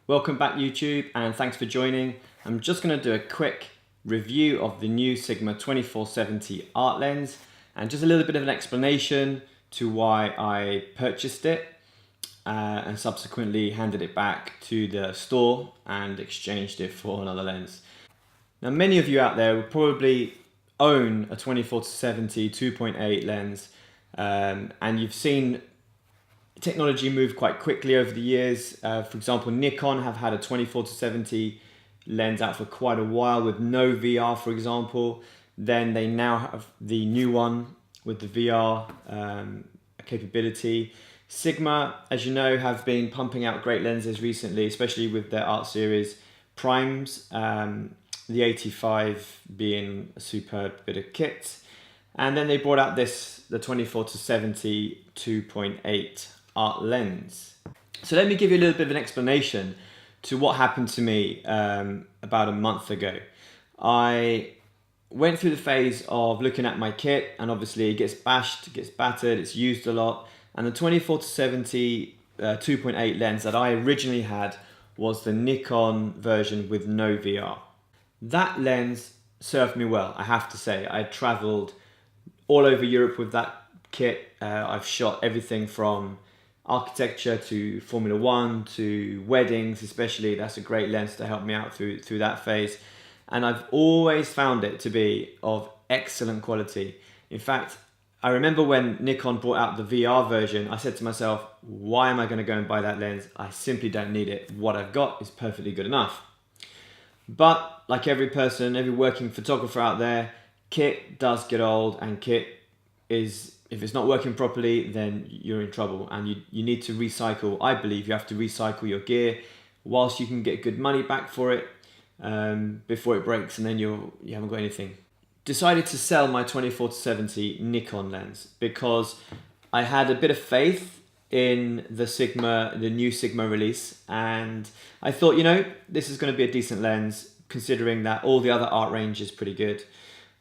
Welcome back YouTube, and thanks for joining. I'm just going to do a quick review of the new Sigma 24-70 art lens and just a little bit of an explanation to why I purchased it and subsequently handed it back to the store and exchanged it for another lens. Now, many of you out there will probably own a 24-70 2.8 lens and you've seen technology moved quite quickly over the years. For example, Nikon have had a 24-70 lens out for quite a while with no VR, for example. Then they now have the new one with the VR capability. Sigma, as you know, have been pumping out great lenses recently, especially with their art series primes. The 85 being a superb bit of kit. And then they brought out the 24-70 2.8 art lens. So let me give you a little bit of an explanation to what happened to me about a month ago. I went through the phase of looking at my kit, and obviously it gets bashed, it gets battered, it's used a lot. And the 24-70 2.8 lens that I originally had was the Nikon version with no VR. That lens served me well, I have to say. I traveled all over Europe with that kit. I've shot everything from architecture to Formula One to weddings, especially. That's a great lens to help me out through that phase. And I've always found it to be of excellent quality. In fact, I remember when Nikon brought out the VR version, I said to myself, why am I going to go and buy that lens? I simply don't need it. What I've got is perfectly good enough. But like every person, every working photographer out there, kit does get old, and kit is, if it's not working properly, then you're in trouble, and you need to recycle. I believe you have to recycle your gear whilst you can get good money back for it before it breaks, and then you haven't got anything. Decided to sell my 24-70 Nikon lens because I had a bit of faith in the new Sigma release, and I thought, this is going to be a decent lens considering that all the other art range is pretty good.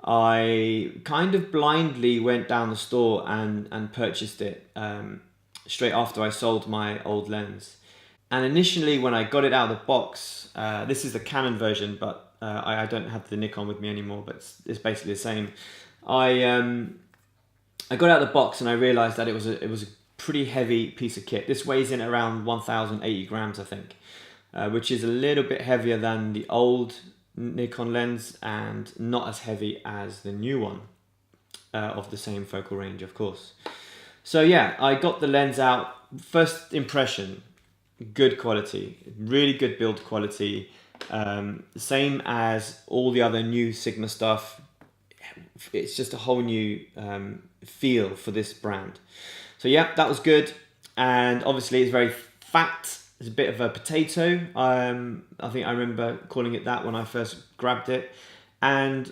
I kind of blindly went down the store and purchased it straight after I sold my old lens. And initially when I got it out of the box, this is the Canon version, but I don't have the Nikon with me anymore, but it's basically the same. I got it out of the box and I realized that it was a pretty heavy piece of kit. This weighs in around 1,080 grams, I think, which is a little bit heavier than the old Nikon lens and not as heavy as the new one of the same focal range, of course. So yeah, I got the lens out. First impression, good quality, really good build quality, same as all the other new Sigma stuff. It's just a whole new feel for this brand. So yeah, that was good. And obviously it's very fat. It's a bit of a potato. I think I remember calling it that when I first grabbed it. And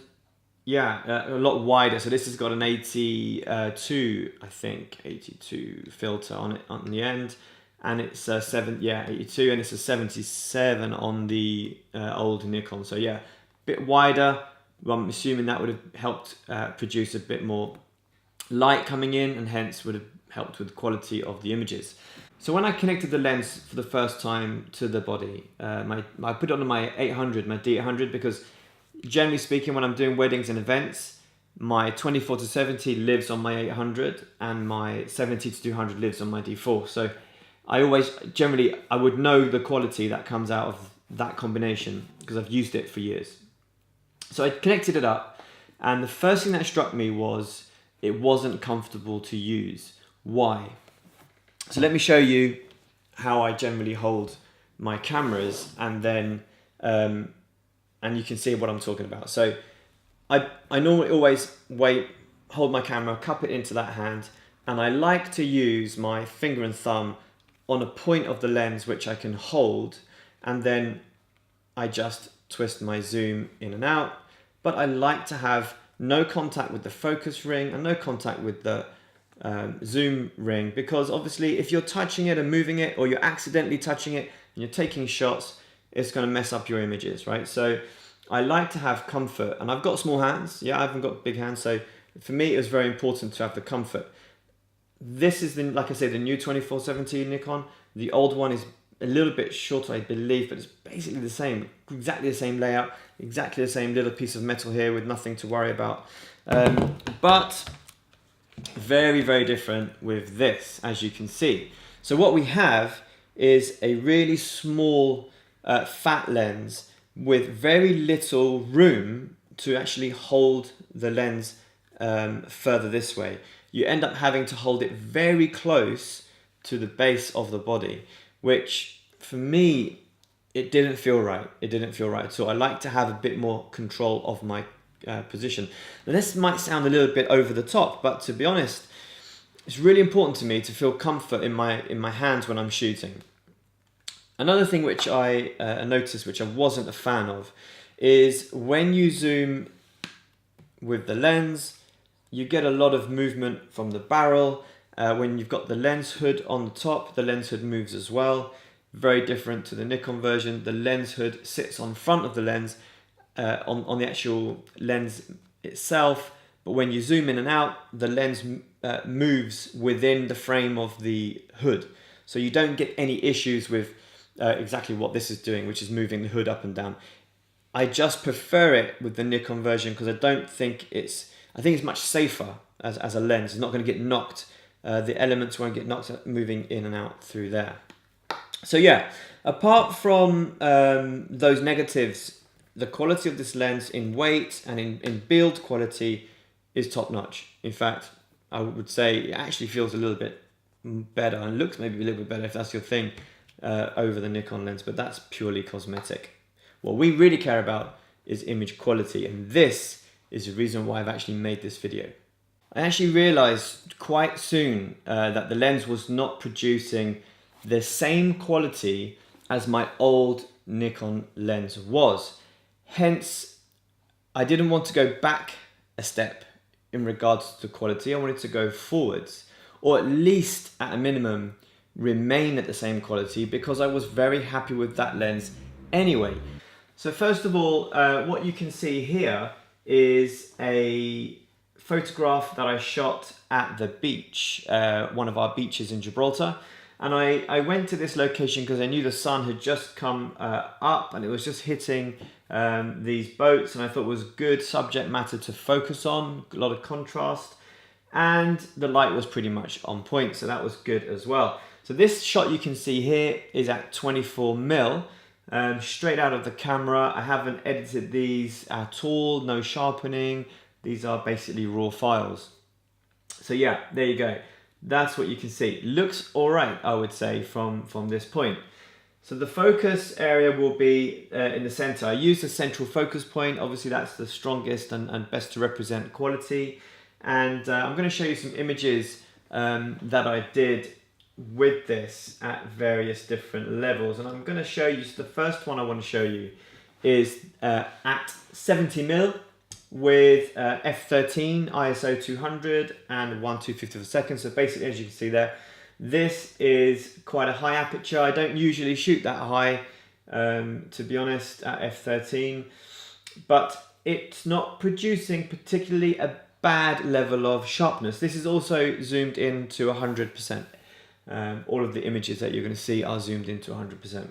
yeah, a lot wider. So this has got an 82, I think, 82 filter on it on the end. And it's a 82, and it's a 77 on the old Nikon. So yeah, a bit wider. Well, I'm assuming that would have helped produce a bit more light coming in, and hence would have helped with the quality of the images. So when I connected the lens for the first time to the body, I put it on my 800, my D800, because generally speaking, when I'm doing weddings and events, my 24-70 lives on my 800 and my 70-200 lives on my D4. So I would know the quality that comes out of that combination because I've used it for years. So I connected it up, and the first thing that struck me was it wasn't comfortable to use. Why? So let me show you how I generally hold my cameras, and then and you can see what I'm talking about. So I normally always hold my camera, cup it into that hand, and I like to use my finger and thumb on a point of the lens which I can hold, and then I just twist my zoom in and out. But I like to have no contact with the focus ring and no contact with the zoom ring, because obviously if you're touching it and moving it, or you're accidentally touching it and you're taking shots, it's going to mess up your images, right? So I like to have comfort, and I've got small hands. Yeah, I haven't got big hands, so for me it was very important to have the comfort. This is like I say, the new 24-70 Nikon. The old one is a little bit shorter, I believe, but it's basically the same, exactly the same layout, exactly the same little piece of metal here with nothing to worry about. But very, very different with this, as you can see. So what we have is a really small fat lens with very little room to actually hold the lens further this way. You end up having to hold it very close to the base of the body, which for me, it didn't feel right. It didn't feel right. So I like to have a bit more control of my position. Now this might sound a little bit over the top, but to be honest, it's really important to me to feel comfort in my hands when I'm shooting. Another thing which I noticed, which I wasn't a fan of, is when you zoom with the lens, you get a lot of movement from the barrel. When you've got the lens hood on the top, the lens hood moves as well. Very different to the Nikon version. The lens hood sits on front of the lens, on the actual lens itself, but when you zoom in and out, the lens moves within the frame of the hood. So you don't get any issues with exactly what this is doing, which is moving the hood up and down. I just prefer it with the Nikon version because I think it's much safer as a lens. It's not going to get knocked. The elements won't get knocked moving in and out through there. So yeah, apart from those negatives, the quality of this lens in weight and in build quality is top notch. In fact, I would say it actually feels a little bit better and looks maybe a little bit better if that's your thing over the Nikon lens, but that's purely cosmetic. What we really care about is image quality, and this is the reason why I've actually made this video. I actually realized quite soon that the lens was not producing the same quality as my old Nikon lens was. Hence, I didn't want to go back a step in regards to quality. I wanted to go forwards, or at least at a minimum, remain at the same quality, because I was very happy with that lens anyway. So first of all, what you can see here is a photograph that I shot at the beach, one of our beaches in Gibraltar. And I went to this location because I knew the sun had just come up and it was just hitting these boats, and I thought it was good subject matter to focus on, a lot of contrast, and the light was pretty much on point, so that was good as well. So this shot you can see here is at 24mm, straight out of the camera. I haven't edited these at all, no sharpening. These are basically raw files. So yeah, there you go. That's what you can see. Looks all right, I would say, from this point. So the focus area will be in the center. I use the central focus point. Obviously, that's the strongest and best to represent quality. And I'm going to show you some images that I did with this at various different levels. And I'm going to show you, the first one I want to show you is at 70mm. With f13, ISO 200 and 1/250 of a second. So basically, as you can see there, this is quite a high aperture. I don't usually shoot that high, to be honest, at f13, but it's not producing particularly a bad level of sharpness. This is also zoomed in to 100%. All of the images that you're going to see are zoomed into 100%.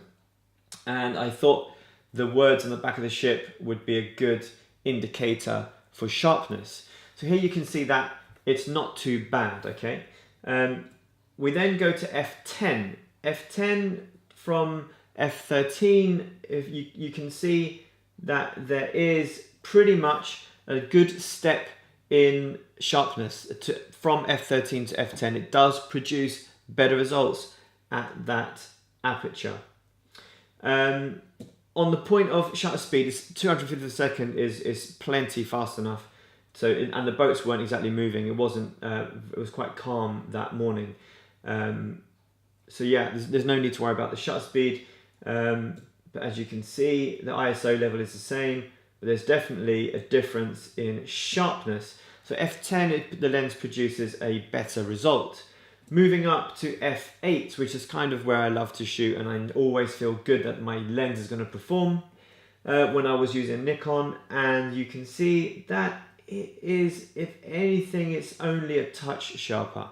And I thought the words on the back of the ship would be a good indicator for sharpness. So here you can see that it's not too bad, okay? We then go to f10. f10 from f13, if you can see that there is pretty much a good step in sharpness from f13 to f10. It does produce better results at that aperture. On the point of shutter speed, it's 250 a second is plenty fast enough. So, and the boats weren't exactly moving. It wasn't. It was quite calm that morning. So yeah, there's no need to worry about the shutter speed. But as you can see, the ISO level is the same, but there's definitely a difference in sharpness. So f10, the lens produces a better result. Moving up to f8, which is kind of where I love to shoot, and I always feel good that my lens is going to perform when I was using Nikon, and you can see that it is, if anything, it's only a touch sharper.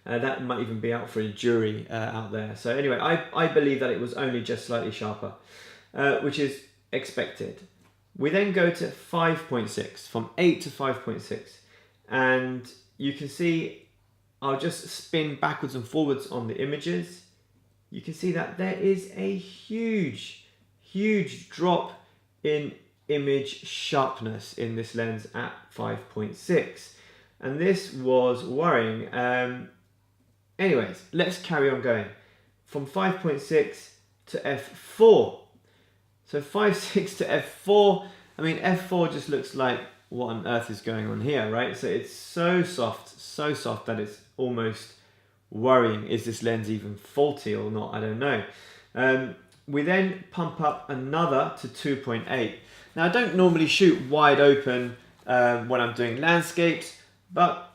That might even be out for a jury out there. So anyway, I believe that it was only just slightly sharper, which is expected. We then go to 5.6, from 8 to 5.6, and you can see, I'll just spin backwards and forwards on the images. You can see that there is a huge drop in image sharpness in this lens at 5.6, and this was worrying. Anyways, let's carry on going from 5.6 to f4. So 5.6 to f4, I mean f4 just looks like what on earth is going on here, right? So it's so soft that it's almost worrying. Is this lens even faulty or not? I don't know. We then pump up another to 2.8. Now I don't normally shoot wide open when I'm doing landscapes, but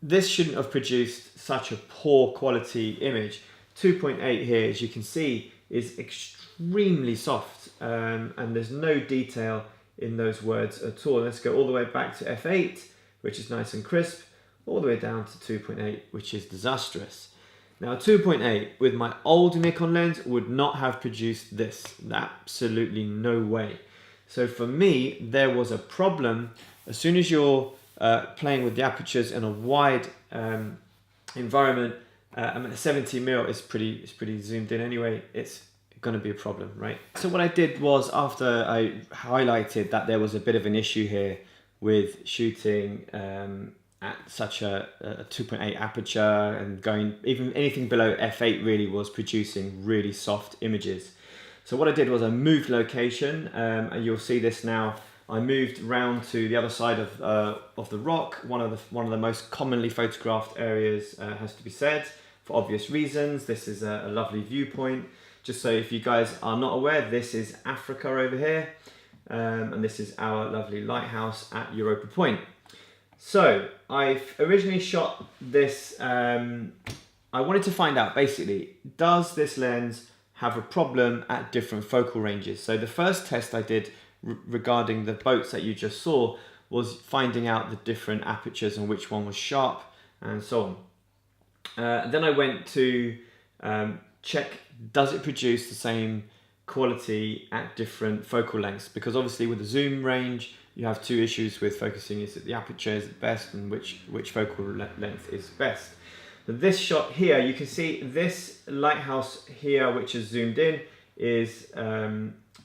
this shouldn't have produced such a poor quality image. 2.8 here, as you can see, is extremely soft, and there's no detail in those words at all. Let's go all the way back to f8, which is nice and crisp, all the way down to 2.8, which is disastrous. Now 2.8 with my old Nikon lens would not have produced this. Absolutely no way. So for me, there was a problem. As soon as you're playing with the apertures in a wide environment, I mean 70mm is pretty zoomed in anyway, it's going to be a problem, right? So what I did was, after I highlighted that there was a bit of an issue here with shooting at such a 2.8 aperture, and going even anything below f8 really was producing really soft images. So what I did was I moved location, and you'll see this now. I moved round to the other side of the rock, one of the most commonly photographed areas, has to be said, for obvious reasons. This is a lovely viewpoint. Just so if you guys are not aware, this is Africa over here, and this is our lovely lighthouse at Europa Point. So I've originally shot this, I wanted to find out basically, does this lens have a problem at different focal ranges? So the first test I did regarding the boats that you just saw was finding out the different apertures and which one was sharp and so on. Then I went to check, does it produce the same quality at different focal lengths? Because obviously with the zoom range, you have two issues with focusing. Is it the aperture is best, and which focal length is best? So this shot here, you can see this lighthouse here, which is zoomed in, is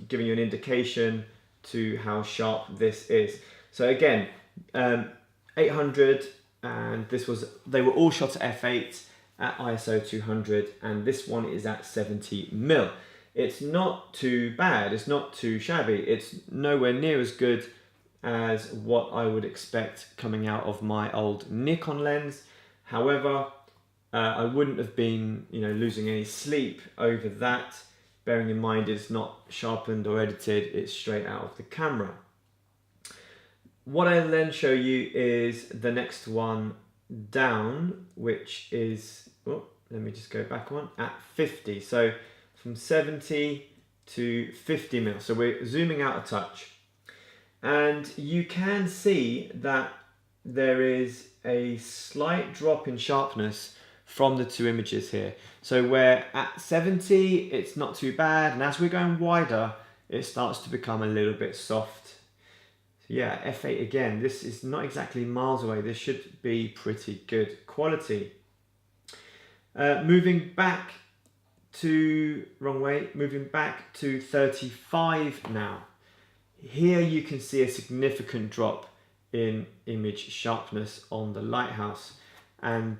giving you an indication to how sharp this is. So again, 800, and they were all shot at f8 at ISO 200, and this one is at 70mm. It's not too bad, it's not too shabby, it's nowhere near as good as what I would expect coming out of my old Nikon lens. However, I wouldn't have been, losing any sleep over that, bearing in mind it's not sharpened or edited, it's straight out of the camera. What I'll then show you is the next one down, which is, let me just go back one, at 50. So from 70 to 50mm. So we're zooming out a touch. And you can see that there is a slight drop in sharpness from the two images here. So where at 70, it's not too bad. And as we're going wider, it starts to become a little bit soft. So yeah, f8 again, this is not exactly miles away. This should be pretty good quality. Moving back to 35 now. Here you can see a significant drop in image sharpness on the lighthouse, and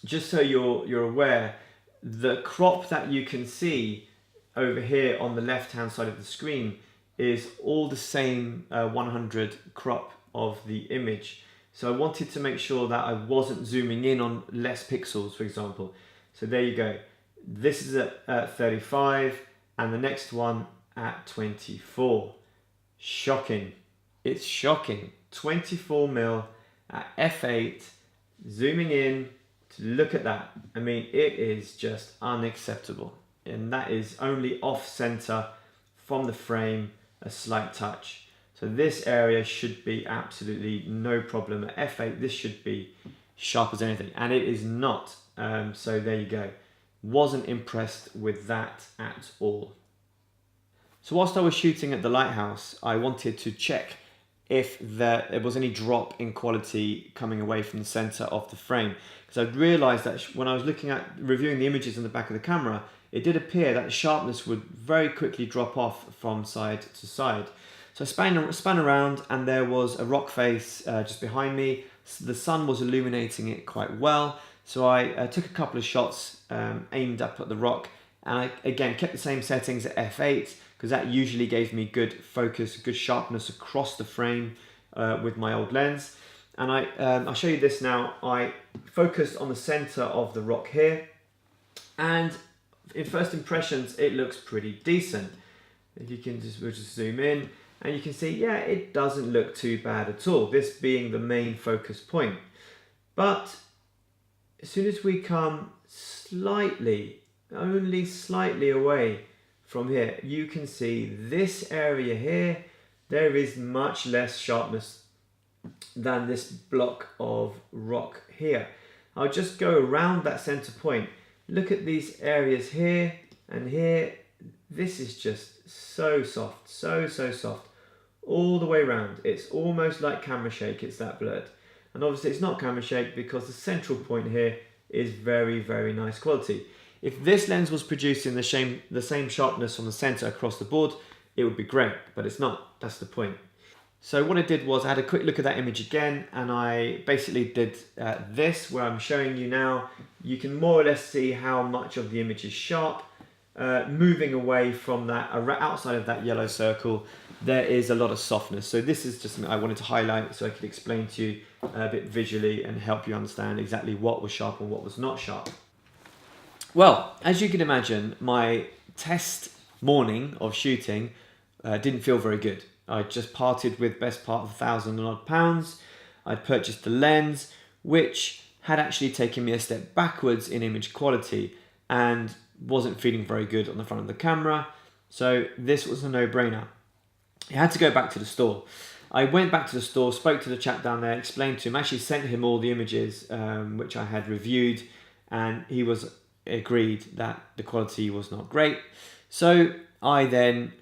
just so you're aware, the crop that you can see over here on the left hand side of the screen is all the same 100 crop of the image. So I wanted to make sure that I wasn't zooming in on less pixels, for example. So there you go. This is at 35, and the next one at 24. Shocking. It's shocking. 24mm at f8, zooming in to look at that. I mean, it is just unacceptable. And that is only off center from the frame, a slight touch. So this area should be absolutely no problem. At f8, this should be sharp as anything, and it is not. So there you go. Wasn't impressed with that at all. So whilst I was shooting at the lighthouse, I wanted to check if there was any drop in quality coming away from the center of the frame, because I realized that when I was looking at reviewing the images in the back of the camera, it did appear that the sharpness would very quickly drop off from side to side. So I span around, and there was a rock face just behind me. The sun was illuminating it quite well, so I took a couple of shots aimed up at the rock, and I again kept the same settings at f8, because that usually gave me good focus, good sharpness across the frame with my old lens. And I'll show you this now. I focused on the center of the rock here, and in first impressions, it looks pretty decent. If you can we'll just zoom in, and you can see, yeah, it doesn't look too bad at all, this being the main focus point. But as soon as we come slightly, only slightly away from here, you can see this area here, there is much less sharpness than this block of rock here. I'll just go around that center point. Look at these areas here and here. This is just so soft, so soft, all the way around. It's almost like camera shake, it's that blurred. And obviously it's not camera shake because the central point here is very, very nice quality. If this lens was producing the same sharpness from the center across the board, it would be great, but it's not. That's the point. So what I did was I had a quick look at that image again, and I basically did this where I'm showing you now. You can more or less see how much of the image is sharp. Moving away from that, outside of that yellow circle, there is a lot of softness. So this is just something I wanted to highlight so I could explain to you a bit visually and help you understand exactly what was sharp and what was not sharp. Well, as you can imagine, my test morning of shooting didn't feel very good. I just parted with best part of £1,000 odd. I'd purchased the lens, which had actually taken me a step backwards in image quality and wasn't feeling very good on the front of the camera. So this was a no-brainer. I had to go back to the store. I went back to the store, spoke to the chap down there, explained to him, actually sent him all the images which I had reviewed, and he agreed that the quality was not great. So I then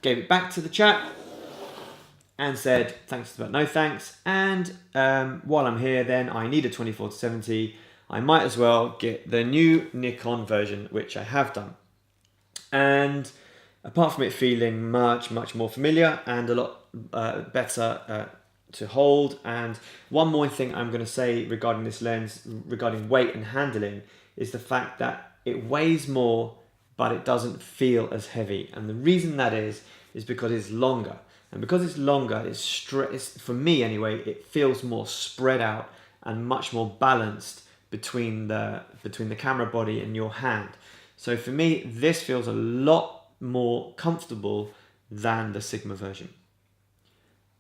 gave it back to the chap and said thanks but no thanks, and while I'm here then I need a 24-70. I might as well get the new Nikon version, which I have done. And apart from it feeling much more familiar and a lot better to hold, and one more thing I'm going to say regarding this lens, regarding weight and handling, is the fact that it weighs more but it doesn't feel as heavy. And the reason that is because it's longer. And because it's longer, it's for me anyway, it feels more spread out and much more balanced between the camera body and your hand. So for me, this feels a lot more comfortable than the Sigma version.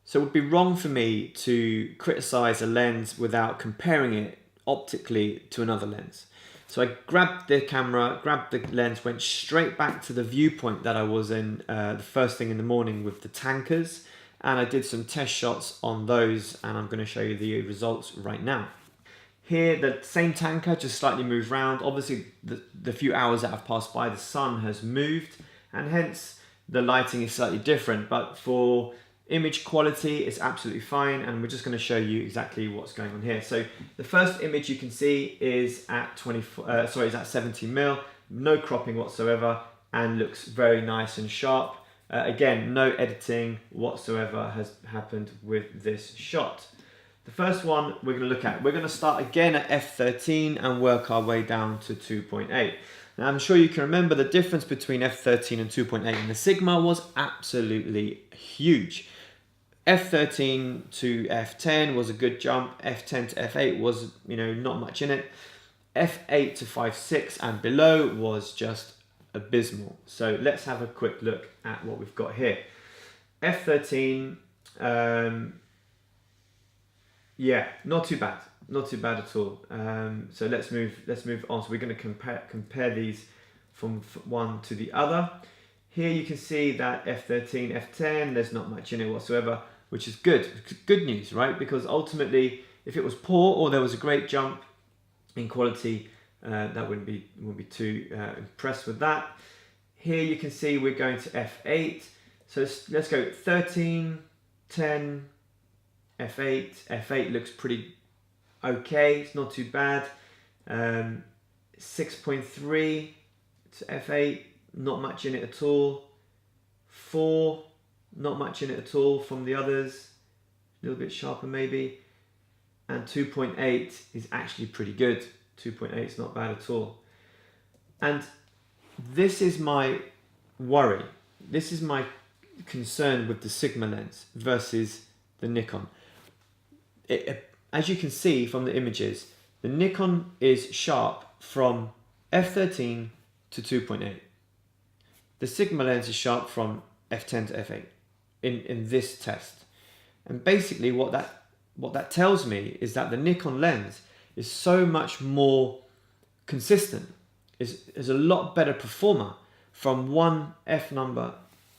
So it would be wrong for me to criticize a lens without comparing it optically to another lens. So I grabbed the camera, grabbed the lens, went straight back to the viewpoint that I was in the first thing in the morning with the tankers, and I did some test shots on those, and I'm going to show you the results right now. Here, the same tanker just slightly moved around. Obviously, the few hours that have passed by, the sun has moved, and hence the lighting is slightly different. But for image quality, it's absolutely fine, and we're just going to show you exactly what's going on here. So the first image you can see is at 70mm, no cropping whatsoever, and looks very nice and sharp. Again, no editing whatsoever has happened with this shot. The first one we're going to look at, we're going to start again at f13 and work our way down to 2.8. Now I'm sure you can remember the difference between f13 and 2.8 in the Sigma was absolutely huge. f13 to f10 was a good jump, f10 to f8 was, not much in it. f8 to 5.6 and below was just abysmal. So let's have a quick look at what we've got here. f13, yeah, not too bad at all. So let's move on. So we're going to compare these from one to the other. Here you can see that f13, f10, there's not much in it whatsoever, which is good. Good news, right? Because ultimately If it was poor or there was a great jump in quality, that wouldn't be too impressed with that. Here you can see we're going to f8. So let's go 13, 10, f8. F8 looks pretty okay. It's not too bad. 6.3 to f8. Not much in it at all. 4. Not much in it at all from the others. A little bit sharper maybe. And 2.8 is actually pretty good. 2.8 is not bad at all. And this is my worry. This is my concern with the Sigma lens versus the Nikon. As you can see from the images, the Nikon is sharp from f13 to 2.8. The Sigma lens is sharp from f10 to f8 in this test. And basically what that tells me is that the Nikon lens is so much more consistent, is a lot better performer from one F number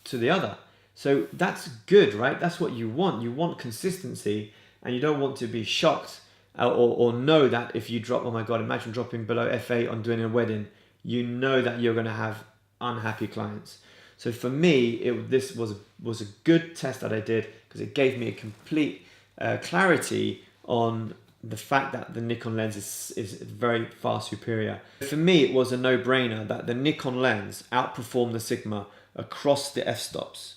to the other. So that's good, right? That's what you want. You want consistency, and you don't want to be shocked or know that if you drop, oh my God, imagine dropping below f8 on doing a wedding, you know that you're going to have unhappy clients. So for me, this was a good test that I did, because it gave me a complete clarity on the fact that the Nikon lens is very far superior. For me, it was a no-brainer that the Nikon lens outperformed the Sigma across the f-stops.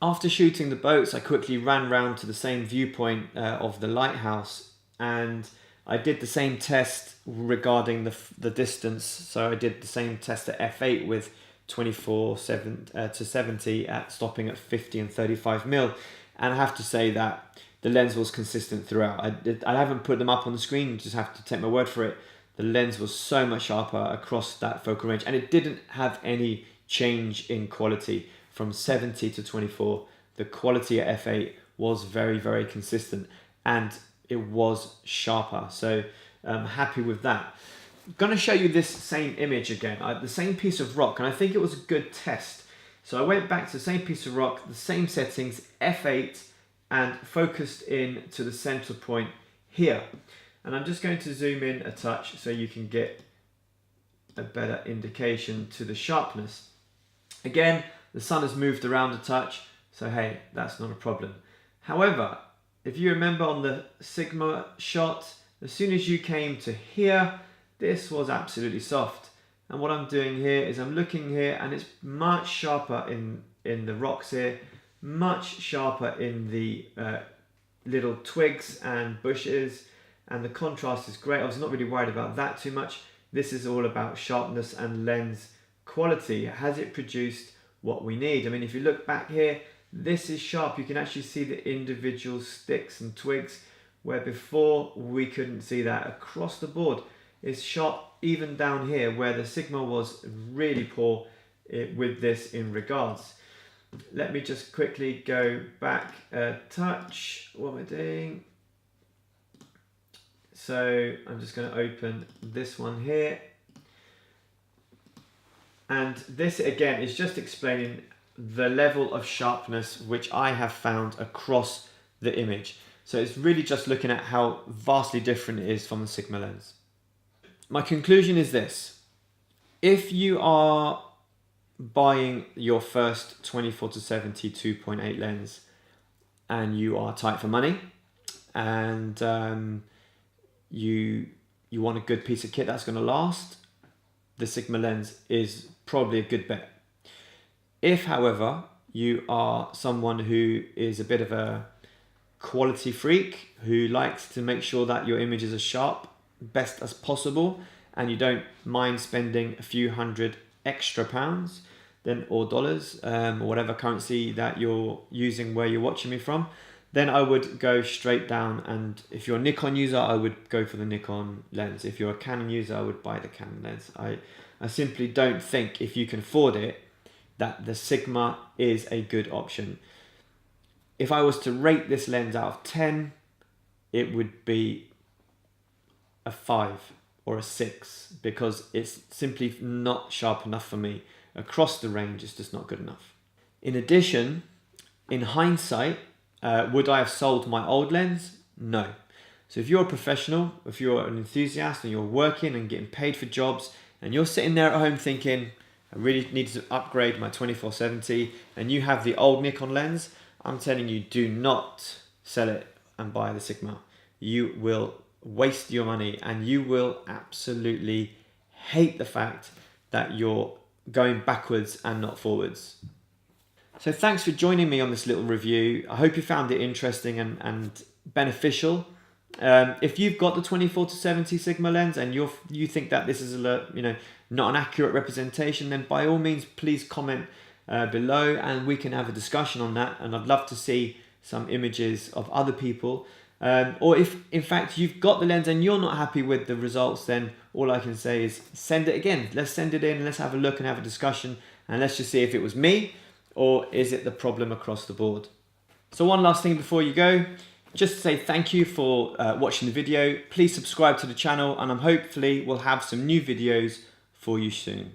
After shooting the boats, I quickly ran round to the same viewpoint of the lighthouse, and I did the same test regarding the distance. So I did the same test at f8 with 24-70 at stopping at 50 and 35mm, and I have to say that the lens was consistent throughout. I haven't put them up on the screen, you just have to take my word for it. The lens was so much sharper across that focal range, and it didn't have any change in quality from 70 to 24. The quality at f8 was very, very consistent, and it was sharper. So I'm happy with that. I'm going to show you this same image again, the same piece of rock, and I think it was a good test. So I went back to the same piece of rock, the same settings, f8, and focused in to the center point here. And I'm just going to zoom in a touch so you can get a better indication to the sharpness. Again, the sun has moved around a touch, so hey, that's not a problem. However, if you remember on the Sigma shot, as soon as you came to here, this was absolutely soft. And what I'm doing here is I'm looking here, and it's much sharper in the rocks here, much sharper in the little twigs and bushes, and the contrast is great. I was not really worried about that too much. This is all about sharpness and lens quality. Has it produced what we need? I mean, if you look back here, this is sharp. You can actually see the individual sticks and twigs, where before we couldn't see that. Across the board, it's sharp even down here, where the Sigma was really poor with this in regards. Let me just quickly go back a touch. What am I doing? So I'm just going to open this one here. And this again is just explaining the level of sharpness which I have found across the image. So it's really just looking at how vastly different it is from the Sigma lens. My conclusion is this: if you are buying your first 24-70 2.8 lens and you are tight for money, and you want a good piece of kit that's going to last, the Sigma lens is probably a good bet. If, however, you are someone who is a bit of a quality freak, who likes to make sure that your images are sharp, best as possible, and you don't mind spending a few hundred extra pounds or dollars, or whatever currency that you're using where you're watching me from, then I would go straight down. And if you're a Nikon user, I would go for the Nikon lens. If you're a Canon user, I would buy the Canon lens. I simply don't think, if you can afford it, that the Sigma is a good option. If I was to rate this lens out of 10, it would be a 5 or a 6, because it's simply not sharp enough for me. Across the range, it's just not good enough. In addition, in hindsight, would I have sold my old lens? No. So if you're a professional, if you're an enthusiast and you're working and getting paid for jobs and you're sitting there at home thinking, I really need to upgrade my 24-70 and you have the old Nikon lens, I'm telling you, do not sell it and buy the Sigma. You will waste your money and you will absolutely hate the fact that you're going backwards and not forwards. So thanks for joining me on this little review. I hope you found it interesting and beneficial. If you've got the 24-70 Sigma lens and you think that this is not an accurate representation, then by all means please comment below and we can have a discussion on that. And I'd love to see some images of other people. Or if in fact you've got the lens and you're not happy with the results, then all I can say is send it again. Let's send it in, let's have a look and have a discussion, and let's just see if it was me or is it the problem across the board. So one last thing before you go, just to say thank you for watching the video. Please subscribe to the channel and hopefully we'll have some new videos for you soon.